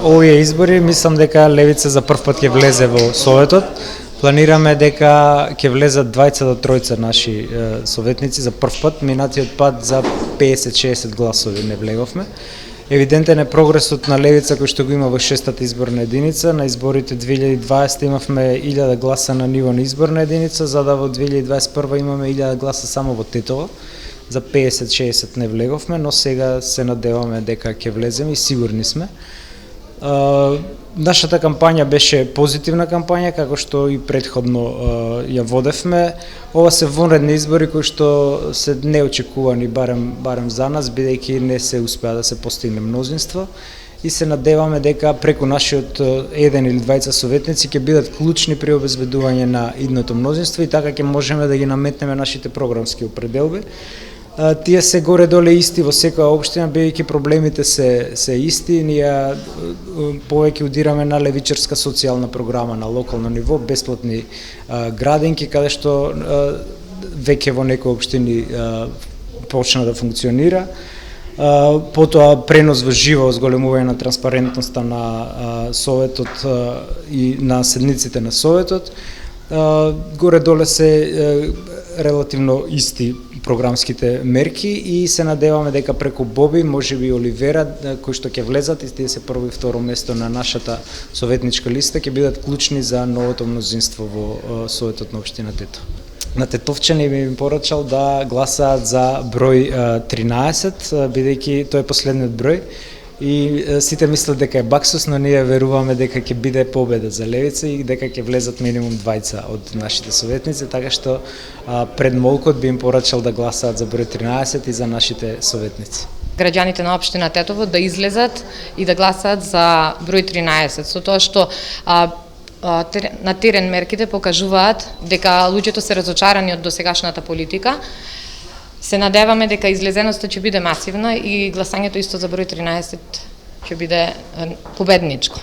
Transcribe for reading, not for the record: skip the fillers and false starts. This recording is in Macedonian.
Овие избори мислам дека Левица за прв пат ќе влезе во Советот. Планираме дека ќе влезат 2 до 3 наши советници за прв пат. Минатиот пат за 50-60 гласови не влеговме. Евидентен е прогресот на Левица кој што го има во 6-та изборна единица. На изборите 2020 имавме 1000 гласа на ниво на изборна единица, за да во 2021 имаме 1000 гласа само во Тетово. За 50-60 не влеговме, но сега се надеваме дека ќе влеземе и сигурни сме. Нашата кампања беше позитивна кампања, како што и претходно ја водевме. Ова се вонредни избори кои што се неочекувани, барем за нас, бидејќи не се успеа да се постигне мнозинство. И се надеваме дека преку нашиот еден или двајца советници ќе бидат клучни при обезбедување на идното мнозинство и така ќе можеме да ги наметнеме нашите програмски определби. Тие се горе-доле исти во секоја општина, бидејќи проблемите се исти. Ние повеќе удираме на левичарска социјална програма на локално ниво, бесплатни градинки, каде што веќе во некои општини почна да функционира. Потоа пренос во живо, зголемување на транспарентноста на Советот и на седниците на Советот. Горе-доле се релативно исти програмските мерки и се надеваме дека преку Боби, можеби и Оливера, кои што ќе влезат и тие се прво и второ место на нашата советничка листа, ќе бидат клучни за новото мнозинство во Советот на општина Тетово. На тетовчани би им порачал да гласаат за број 13, бидејќи тој е последниот број. И сите мислат дека е баксус, но ние веруваме дека ќе биде победа за Левица и дека ќе влезат минимум 2 од нашите советници, така што пред молкот би им порачал да гласаат за број 13 и за нашите советници. Граѓаните на општина Тетово да излезат и да гласаат за број 13, со тоа што на терен мерките покажуваат дека луѓето се разочарани од досегашната политика. Се надеваме дека излезеноста ќе биде масивна и гласањето исто за број 13 ќе биде победничко.